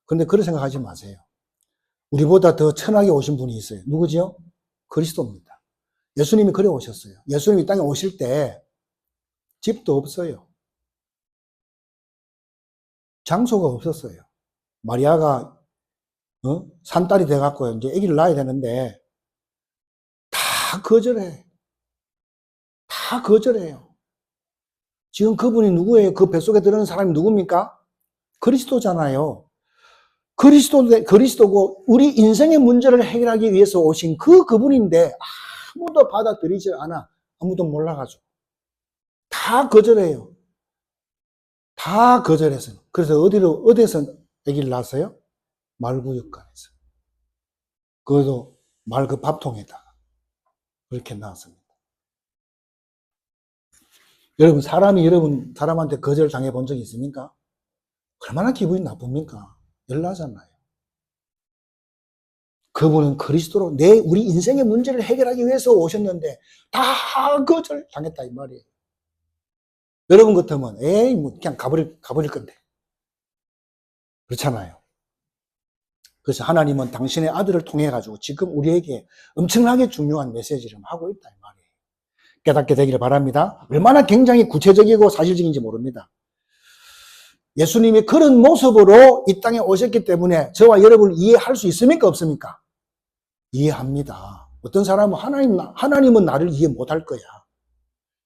Speaker 1: 그런데 그런 생각하지 마세요. 우리보다 더 천하게 오신 분이 있어요. 누구지요? 그리스도입니다. 예수님이 그래 오셨어요. 예수님이 땅에 오실 때 집도 없어요. 장소가 없었어요. 마리아가 산딸이 돼갖고 이제 아기를 낳아야 되는데 다 거절해. 다 거절해요. 지금 그분이 누구예요? 그 뱃속에 들어있는 사람이 누굽니까? 그리스도잖아요. 그리스도고 우리 인생의 문제를 해결하기 위해서 오신 그분인데 아무도 받아들이지 않아. 아무도 몰라가지고. 다 거절해요. 다 거절해서. 그래서 어디서 아기를 낳았어요? 말구역간에서. 그것도 말 그 밥통에다가. 그렇게 낳았습니다. 여러분, 사람한테 거절 당해 본 적이 있습니까? 얼마나 기분이 나쁩니까? 열나잖아요. 그분은 그리스도로 우리 인생의 문제를 해결하기 위해서 오셨는데 다 거절당했다 이 말이에요. 여러분 같으면 에이 뭐 그냥 가버릴 건데. 그렇잖아요. 그래서 하나님은 당신의 아들을 통해 가지고 지금 우리에게 엄청나게 중요한 메시지를 하고 있다 이 말이에요. 깨닫게 되기를 바랍니다. 얼마나 굉장히 구체적이고 사실적인지 모릅니다. 예수님이 그런 모습으로 이 땅에 오셨기 때문에 저와 여러분을 이해할 수 있습니까? 없습니까? 이해합니다. 어떤 사람은 하나님은 나를 이해 못할 거야.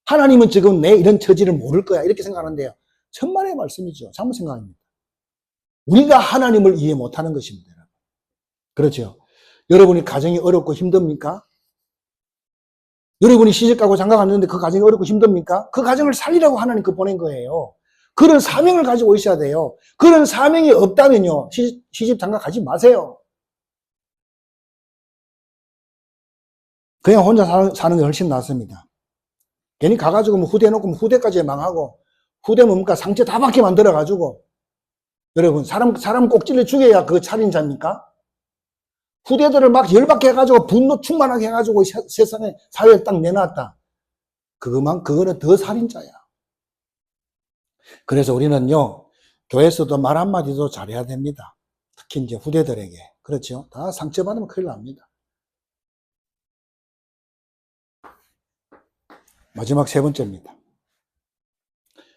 Speaker 1: 하나님은 지금 내 이런 처지를 모를 거야. 이렇게 생각하는데요. 천만의 말씀이죠. 잘못 생각합니다. 우리가 하나님을 이해 못하는 것입니다. 그렇죠. 여러분이 가정이 어렵고 힘듭니까? 여러분이 시집가고 장가갔는데 그 가정이 어렵고 힘듭니까? 그 가정을 살리라고 하나님 그 보낸 거예요. 그런 사명을 가지고 있어야 돼요. 그런 사명이 없다면요. 시집 장가 가지 마세요. 그냥 혼자 사는 게 훨씬 낫습니다. 괜히 가가지고 뭐 후대 놓고 후대까지 망하고 후대 뭡니까? 상처 다 받게 만들어가지고 여러분 사람 꼭지를 죽여야 그 살인자입니까? 후대들을 막 열받게 해가지고 분노 충만하게 해가지고 세상에 사회에 딱 내놨다. 그거는 더 살인자야. 그래서 우리는요, 교회에서도 말 한마디도 잘해야 됩니다. 특히 이제 후대들에게. 그렇죠? 다 상처받으면 큰일 납니다. 마지막 세 번째입니다.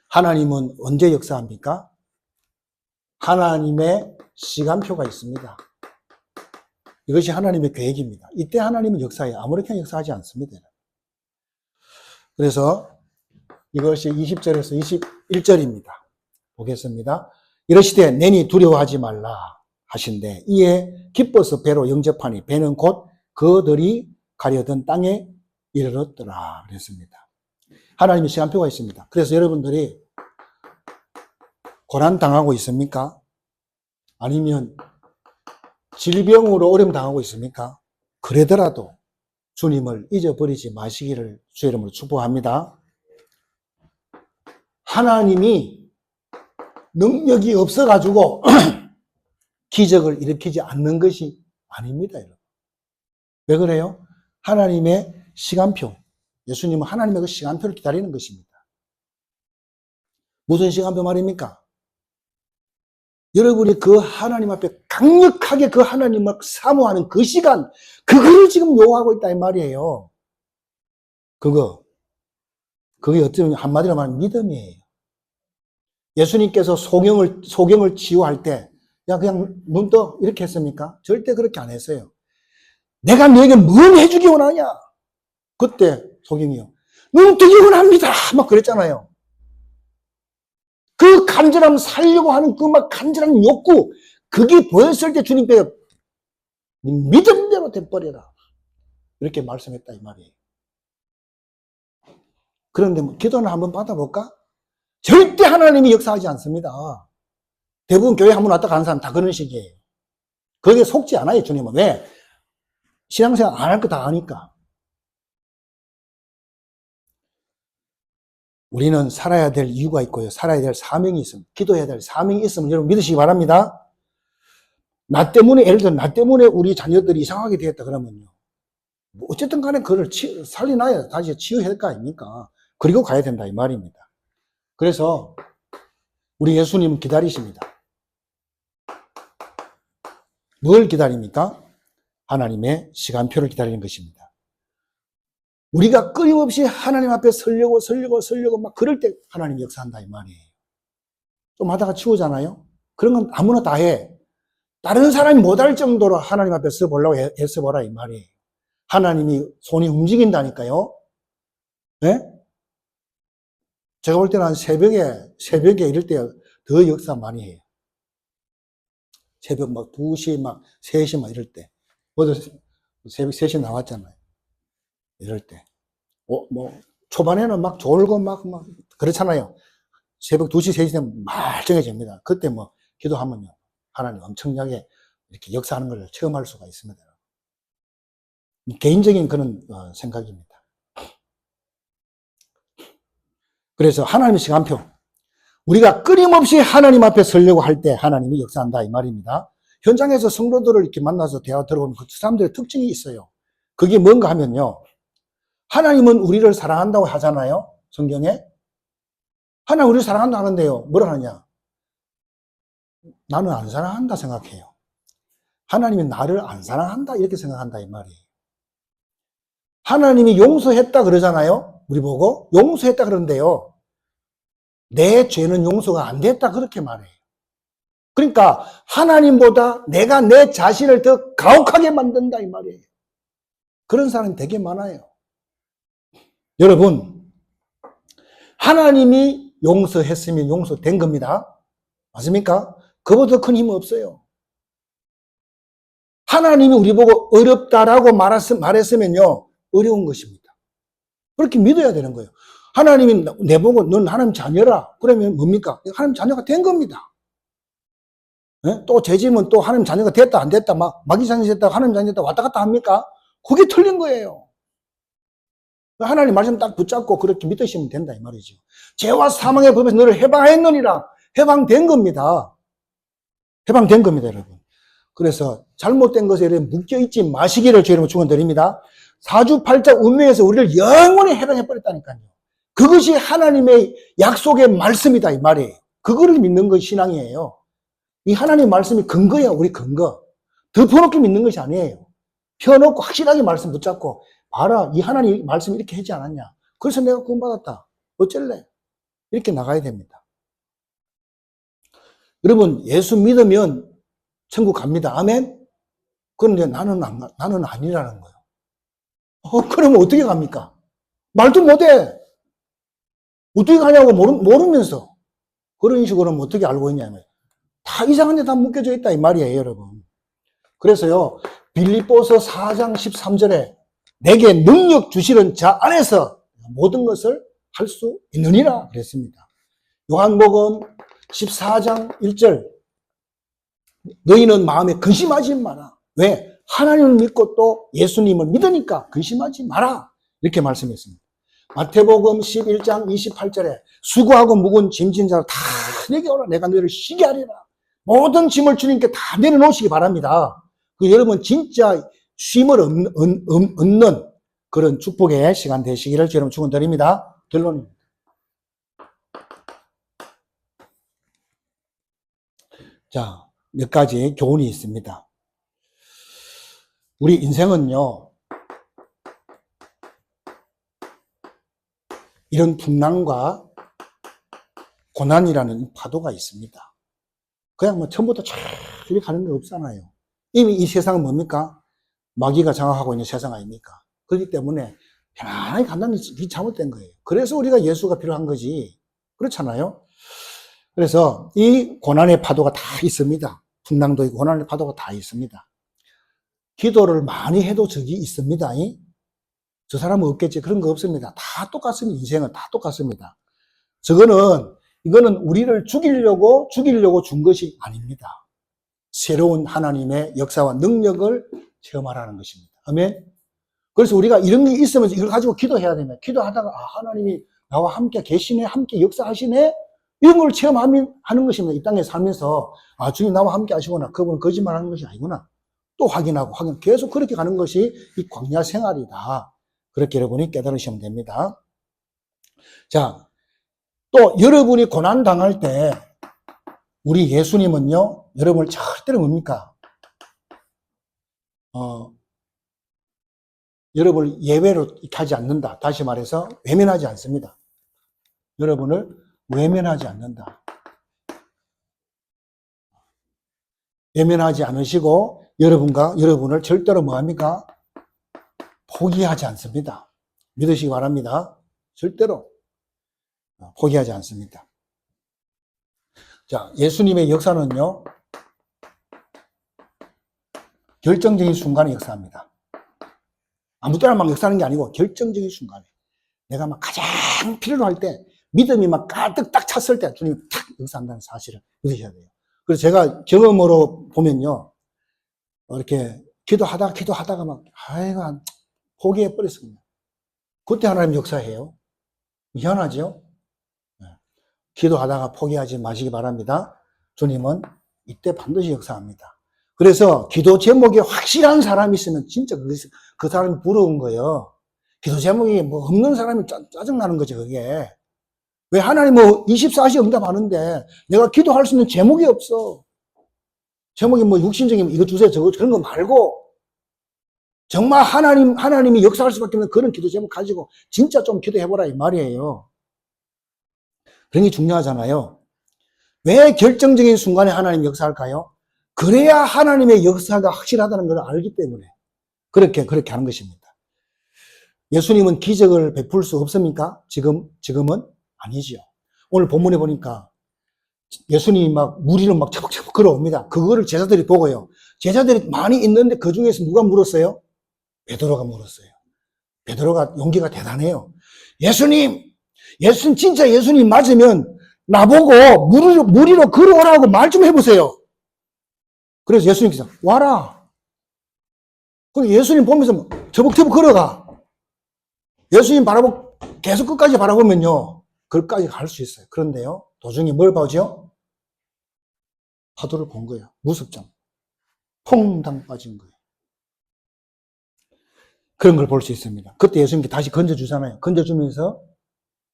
Speaker 1: 하나님은 언제 역사합니까? 하나님의 시간표가 있습니다. 이것이 하나님의 계획입니다. 이때 하나님은 역사해요. 아무렇게나 역사하지 않습니다. 그래서 이것이 20절에서 21절입니다. 보겠습니다. 이러시되 내니 두려워하지 말라 하신대 이에 기뻐서 배로 영접하니 배는 곧 그들이 가려던 땅에 이르렀더라 그랬습니다. 하나님의 시간표가 있습니다. 그래서 여러분들이 고난 당하고 있습니까? 아니면 질병으로 어려움 당하고 있습니까? 그러더라도 주님을 잊어버리지 마시기를 주의 이름으로 축복합니다. 하나님이 능력이 없어가지고 기적을 일으키지 않는 것이 아닙니다, 여러분. 왜 그래요? 하나님의 시간표. 예수님은 하나님의 그 시간표를 기다리는 것입니다. 무슨 시간표 말입니까? 여러분이 그 하나님 앞에 강력하게 그 하나님을 사모하는 그 시간, 그거를 지금 요구하고 있다 이 말이에요. 그게 어쩌면 한마디로 말하면 믿음이에요. 예수님께서 소경을 치유할 때, 야, 그냥 눈 떠. 이렇게 했습니까? 절대 그렇게 안 했어요. 내가 너에게 뭘 해주기 원하냐? 그때 소경이요. 눈 뜨기 원합니다. 막 그랬잖아요. 그 간절함 살려고 하는 그 막 간절한 욕구, 그게 보였을 때 주님께 믿음대로 돼버려라. 이렇게 말씀했다 이 말이에요. 그런데 뭐 기도를 한번 받아볼까? 절대 하나님이 역사하지 않습니다. 대부분 교회 한번 왔다 가는 사람 다 그런 식이에요. 거기에 속지 않아요, 주님은. 왜? 신앙생활 안 할 거 다 아니까. 우리는 살아야 될 이유가 있고요. 살아야 될 사명이 있습니다. 기도해야 될 사명이 있으면 여러분 믿으시기 바랍니다. 나 때문에, 예를 들어 나 때문에 우리 자녀들이 이상하게 되었다 그러면요. 뭐 어쨌든 간에 그걸 살려놔야 다시 치유해야 될 거 아닙니까? 그리고 가야 된다 이 말입니다. 그래서 우리 예수님은 기다리십니다. 뭘 기다립니까? 하나님의 시간표를 기다리는 것입니다. 우리가 끊임없이 하나님 앞에 서려고 막 그럴 때 하나님이 역사한다 이 말이에요. 좀 하다가 치우잖아요. 그런 건 아무나 다 해. 다른 사람이 못할 정도로 하나님 앞에 서보려고 애써보라 이 말이에요. 하나님이 손이 움직인다니까요. 네? 제가 볼 때는 한 새벽에 이럴 때 더 역사 많이 해요. 새벽 막 2시 막 3시 막 이럴 때. 어제 새벽 3시 나왔잖아요. 이럴 때. 뭐 초반에는 막 졸고 막 그렇잖아요. 새벽 2시 3시 되면 말정해집니다. 그때 뭐 기도하면요. 하나님 엄청나게 이렇게 역사하는 걸 체험할 수가 있습니다. 개인적인 그런 생각입니다. 그래서 하나님의 시간표. 우리가 끊임없이 하나님 앞에 서려고 할 때 하나님이 역사한다 이 말입니다. 현장에서 성도들을 이렇게 만나서 대화 들어보면 그 사람들의 특징이 있어요. 그게 뭔가 하면요. 하나님은 우리를 사랑한다고 하잖아요. 성경에. 하나님 우리를 사랑한다 하는데요. 뭐라 하느냐? 나는 안 사랑한다 생각해요. 하나님이 나를 안 사랑한다 이렇게 생각한다 이 말이에요. 하나님이 용서했다 그러잖아요. 우리 보고 용서했다 그러는데요. 내 죄는 용서가 안 됐다 그렇게 말해요. 그러니까 하나님보다 내가 내 자신을 더 가혹하게 만든다 이 말이에요. 그런 사람이 되게 많아요. 여러분, 하나님이 용서했으면 용서된 겁니다. 맞습니까? 그보다 큰 힘은 없어요. 하나님이 우리 보고 어렵다라고 말했으면요, 어려운 것입니다. 그렇게 믿어야 되는 거예요. 하나님이 내보고 넌 하나님 자녀라. 그러면 뭡니까? 하나님 자녀가 된 겁니다. 네? 또 죄지면 또 하나님 자녀가 됐다 안 됐다 막 마귀 자녀 됐다 하나님 자녀 됐다 왔다 갔다 합니까? 그게 틀린 거예요. 하나님 말씀 딱 붙잡고 그렇게 믿으시면 된다 이 말이죠. 죄와 사망의 법에서 너를 해방했느니라. 해방된 겁니다. 해방된 겁니다 여러분. 그래서 잘못된 것에 묶여있지 마시기를 주의 이름으로 축원드립니다. 사주팔자 운명에서 우리를 영원히 해방해버렸다니까요. 그것이 하나님의 약속의 말씀이다 이 말이에요. 그거를 믿는 것이 신앙이에요. 이 하나님의 말씀이 근거야 우리 근거. 덮어놓고 믿는 것이 아니에요. 펴놓고 확실하게 말씀 붙잡고 봐라 이 하나님 말씀 이렇게 하지 않았냐. 그래서 내가 구원받았다. 어쩔래? 이렇게 나가야 됩니다. 여러분 예수 믿으면 천국 갑니다. 아멘? 그런데 나는 아니라는 거예요. 그러면 어떻게 갑니까? 말도 못해. 어떻게 가냐고 모르면서. 그런 식으로 하면 어떻게 알고 있냐면, 다 이상한 데 다 묶여져 있다, 이 말이에요, 여러분. 그래서요, 빌립보서 4장 13절에 내게 능력 주시는 자 안에서 모든 것을 할 수 있느니라 그랬습니다. 요한복음 14장 1절 너희는 마음에 근심하지 마라. 왜? 하나님을 믿고 또 예수님을 믿으니까 근심하지 마라. 이렇게 말씀했습니다. 마태복음 11장 28절에 수고하고 무거운 짐진 자를 다 내게 오라. 내가 너희를 쉬게 하리라. 모든 짐을 주님께 다 내려놓으시기 바랍니다. 여러분 진짜 쉼을 얻는 그런 축복의 시간 되시기를 여러분 축원드립니다. 결론입니다. 자, 몇 가지 교훈이 있습니다. 우리 인생은요, 이런 풍랑과 고난이라는 파도가 있습니다. 그냥 뭐 처음부터 쫙 이렇게 가는 게 없잖아요. 이미 이 세상은 뭡니까? 마귀가 장악하고 있는 세상 아닙니까? 그렇기 때문에 편안하게 간다는 게 잘못된 거예요. 그래서 우리가 예수가 필요한 거지. 그렇잖아요. 그래서 이 고난의 파도가 다 있습니다. 풍랑도 있고 고난의 파도가 다 있습니다. 기도를 많이 해도 적이 있습니다. 저 사람은 없겠지. 그런 거 없습니다. 다 똑같습니다. 인생은 다 똑같습니다. 이거는 우리를 죽이려고 준 것이 아닙니다. 새로운 하나님의 역사와 능력을 체험하라는 것입니다. 아멘. 그래서 우리가 이런 게 있으면서 이걸 가지고 기도해야 됩니다. 기도하다가 하나님이 나와 함께 계시네, 함께 역사하시네, 이런 걸 체험하는 것입니다. 이 땅에 살면서 주님 나와 함께 하시구나, 그분은 거짓말하는 것이 아니구나, 또 확인하고 계속 그렇게 가는 것이 이 광야 생활이다. 그렇게 여러분이 깨달으시면 됩니다. 자, 또 여러분이 고난 당할 때 우리 예수님은요, 여러분을 절대로 뭡니까? 여러분을 예외로 하지 않는다. 다시 말해서 외면하지 않습니다. 여러분을 외면하지 않는다. 외면하지 않으시고 여러분을 절대로 뭐합니까? 포기하지 않습니다. 믿으시기 바랍니다. 절대로 포기하지 않습니다. 자, 예수님의 역사는요, 결정적인 순간에 역사합니다. 아무 때나 막 역사하는 게 아니고 결정적인 순간에 내가 막 가장 필요로 할 때, 믿음이 막 가득 딱 찼을 때 주님이 탁 역사한다는 사실을 믿으셔야 돼요. 그래서 제가 경험으로 보면요, 이렇게 기도하다가 막 포기해버렸습니다. 그때 하나님 역사해요. 희한하죠? 네. 기도하다가 포기하지 마시기 바랍니다. 주님은 이때 반드시 역사합니다. 그래서 기도 제목이 확실한 사람이 있으면 진짜 그 사람이 부러운 거예요. 기도 제목이 뭐 없는 사람이 짜증나는 거죠, 그게. 왜 하나님 뭐 24시 응답하는데 내가 기도할 수 있는 제목이 없어. 제목이 뭐 육신적인 이거 주세요, 저거, 그런 거 말고 정말 하나님이 역사할 수밖에 없는 그런 기도 제목 가지고 진짜 좀 기도해보라, 이 말이에요. 그런 게 중요하잖아요. 왜 결정적인 순간에 하나님 역사할까요? 그래야 하나님의 역사가 확실하다는 걸 알기 때문에 그렇게 하는 것입니다. 예수님은 기적을 베풀 수 없습니까? 지금은 아니지요. 오늘 본문에 보니까 예수님이 막 무리로 막 차벅차벅 걸어옵니다. 그거를 제자들이 보고요. 제자들이 많이 있는데 그 중에서 누가 물었어요? 베드로가 물었어요. 베드로가 용기가 대단해요. 예수님 진짜 예수님 맞으면 나보고 무리로 걸어오라고 말 좀 해보세요. 그래서 예수님께서 와라. 그럼 예수님 보면서 저벅저벅 걸어가. 예수님 계속 끝까지 바라보면요. 그까지 갈 수 있어요. 그런데요. 도중에 뭘 보죠? 파도를 본 거예요. 무섭죠. 퐁당 빠진 거예요. 그런 걸 볼 수 있습니다. 그때 예수님께 다시 건져주잖아요. 건져주면서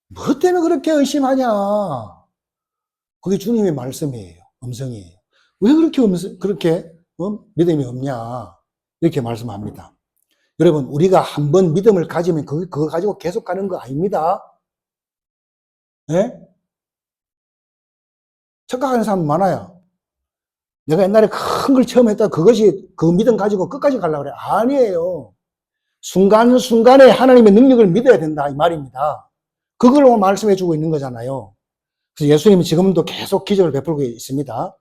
Speaker 1: 뭐 때문에 그렇게 의심하냐. 그게 주님의 말씀이에요. 음성이에요. 왜 그렇게 믿음이 없냐. 이렇게 말씀합니다. 여러분, 우리가 한번 믿음을 가지면 그거 가지고 계속 가는 거 아닙니다. 예? 착각하는 사람 많아요. 내가 옛날에 큰 걸 처음 했다. 그것이 그 믿음 가지고 끝까지 가려고 그래. 아니에요. 순간순간에 하나님의 능력을 믿어야 된다. 이 말입니다. 그걸 오늘 말씀해 주고 있는 거잖아요. 그래서 예수님은 지금도 계속 기적을 베풀고 있습니다.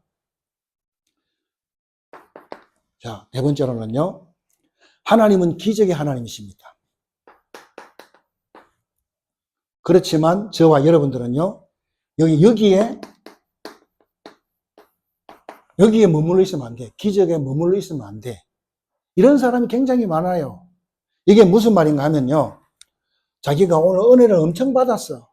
Speaker 1: 자, 네 번째로는요. 하나님은 기적의 하나님이십니다. 그렇지만 저와 여러분들은요. 여기에 머물러 있으면 안 돼. 기적에 머물러 있으면 안 돼. 이런 사람이 굉장히 많아요. 이게 무슨 말인가 하면요. 자기가 오늘 은혜를 엄청 받았어.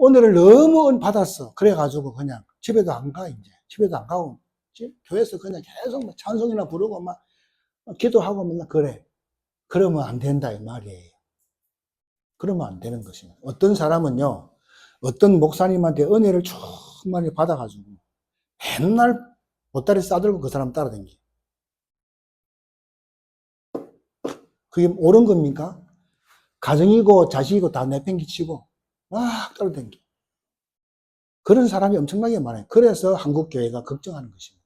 Speaker 1: 은혜를 너무 받았어. 그래가지고 그냥 집에도 안 가, 이제. 집에도 안 가고, 교회에서 그냥 계속 막 찬송이나 부르고 막 기도하고 맨날 그래. 그러면 안 된다, 이 말이에요. 그러면 안 되는 것입니다. 어떤 사람은요, 어떤 목사님한테 은혜를 충만히 받아가지고 맨날 보따리 싸들고 그 사람 따라다니기. 그게 옳은 겁니까? 가정이고 자식이고 다 내팽개치고 막 따라다니기. 그런 사람이 엄청나게 많아요. 그래서 한국교회가 걱정하는 것입니다.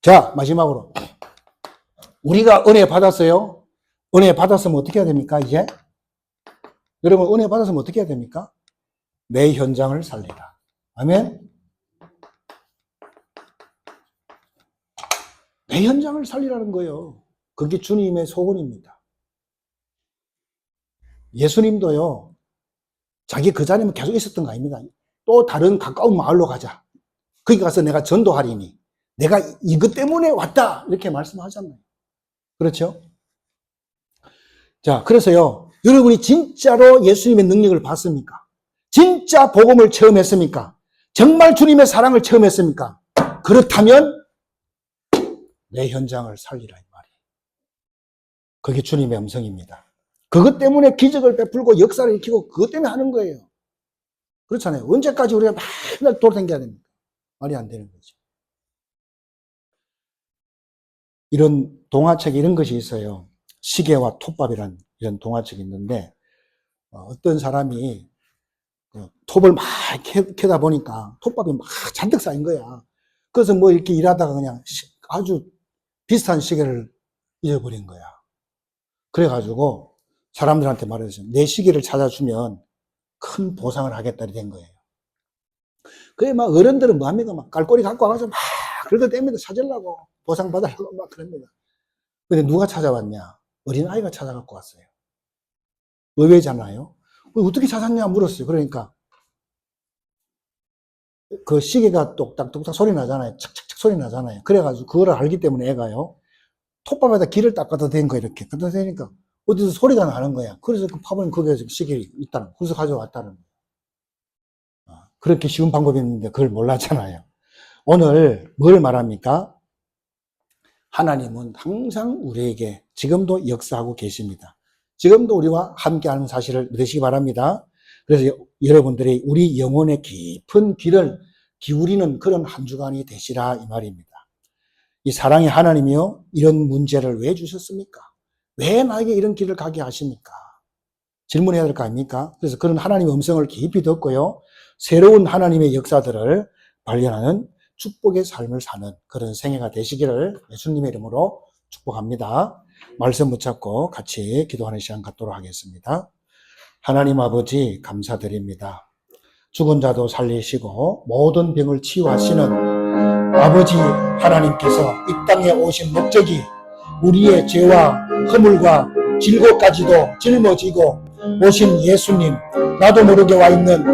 Speaker 1: 자, 마지막으로 우리가 은혜 받았어요. 은혜 받았으면 어떻게 해야 됩니까? 이제 여러분, 은혜 받았으면 어떻게 해야 됩니까? 내 현장을 살리라. 아멘. 내 현장을 살리라는 거예요. 그게 주님의 소원입니다. 예수님도요, 자기 그 자리에 계속 있었던 거 아닙니다. 또 다른 가까운 마을로 가자. 거기 가서 내가 전도하리니 내가 이것 때문에 왔다. 이렇게 말씀하잖아요. 그렇죠? 자, 그래서요, 여러분이 진짜로 예수님의 능력을 봤습니까? 진짜 복음을 체험했습니까? 정말 주님의 사랑을 체험했습니까? 그렇다면 내 현장을 살리라, 이 말이에요. 그게 주님의 음성입니다. 그것 때문에 기적을 베풀고 역사를 일으키고 그것 때문에 하는 거예요. 그렇잖아요. 언제까지 우리가 맨날 돌아다녀야 됩니까? 말이 안 되는 거죠. 이런 동화책에 이런 것이 있어요. 시계와 톱밥이라는 이런 동화책이 있는데, 어떤 사람이 톱을 막 캐다 보니까 톱밥이 막 잔뜩 쌓인 거야. 그래서 뭐 이렇게 일하다가 그냥 아주 비슷한 시계를 잃어버린 거야. 그래가지고 사람들한테 말해서 내 시계를 찾아주면 큰 보상을 하겠다 된 거예요. 그래 막 어른들은 뭐합니까? 막 깔꼬리 갖고 와가지고 막 긁어댑니다. 찾으려고 보상 받으려고 막 그럽니다. 근데 누가 찾아왔냐? 어린아이가 찾아갖고 왔어요. 의외잖아요. 어떻게 찾았냐 물었어요. 그러니까 그 시계가 똑딱똑딱 소리 나잖아요. 착착착 소리 나잖아요. 그래가지고 그거를 알기 때문에 애가요, 톱밥에다 기를 딱 갖다 댄 거, 이렇게 갖다 대니까 어디서 소리가 나는 거야. 그래서 그 팝은 거기에 시계가 있다는 거. 그래서 가져왔다는 거야. 그렇게 쉬운 방법이 있는데 그걸 몰랐잖아요. 오늘 뭘 말합니까? 하나님은 항상 우리에게 지금도 역사하고 계십니다. 지금도 우리와 함께하는 사실을 믿으시기 바랍니다. 그래서 여러분들이 우리 영혼의 깊은 귀를 기울이는 그런 한 주간이 되시라 이 말입니다. 이 사랑의 하나님이요, 이런 문제를 왜 주셨습니까? 왜 나에게 이런 길을 가게 하십니까? 질문해야 될 거 아닙니까? 그래서 그런 하나님의 음성을 깊이 듣고요, 새로운 하나님의 역사들을 발견하는 축복의 삶을 사는 그런 생애가 되시기를 예수님의 이름으로 축복합니다. 말씀 붙잡고 같이 기도하는 시간 갖도록 하겠습니다. 하나님 아버지 감사드립니다. 죽은 자도 살리시고 모든 병을 치유하시는 아버지 하나님께서 이 땅에 오신 목적이 우리의 죄와 허물과 질고까지도 짊어지고 오신 예수님, 나도 모르게 와 있는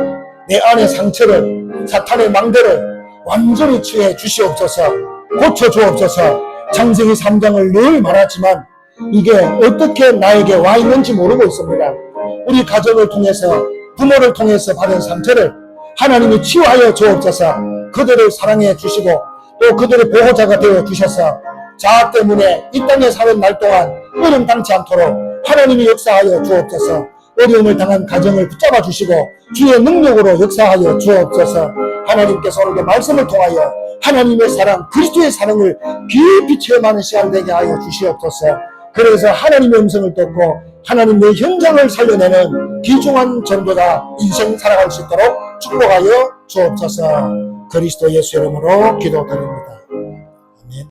Speaker 1: 내 안의 상처를, 사탄의 망대를 완전히 치유해 주시옵소서. 고쳐 주옵소서. 창세기 3장을 늘 말하지만 이게 어떻게 나에게 와 있는지 모르고 있습니다. 우리 가정을 통해서, 부모를 통해서 받은 상처를 하나님이 치유하여 주옵소서. 그들을 사랑해 주시고 또 그들의 보호자가 되어 주셔서 자아 때문에 이 땅에 사는 날 동안 어려움 당치 않도록 하나님이 역사하여 주옵소서. 어려움을 당한 가정을 붙잡아 주시고 주의 능력으로 역사하여 주옵소서. 하나님께서 오늘도 말씀을 통하여 하나님의 사랑, 그리스도의 사랑을 깊이 체험하는 시간 되게 하여 주시옵소서. 그래서 하나님의 음성을 듣고 하나님의 현장을 살려내는 귀중한 전도자 인생 살아갈 수 있도록 축복하여 주옵소서. 그리스도 예수 이름으로 기도드립니다.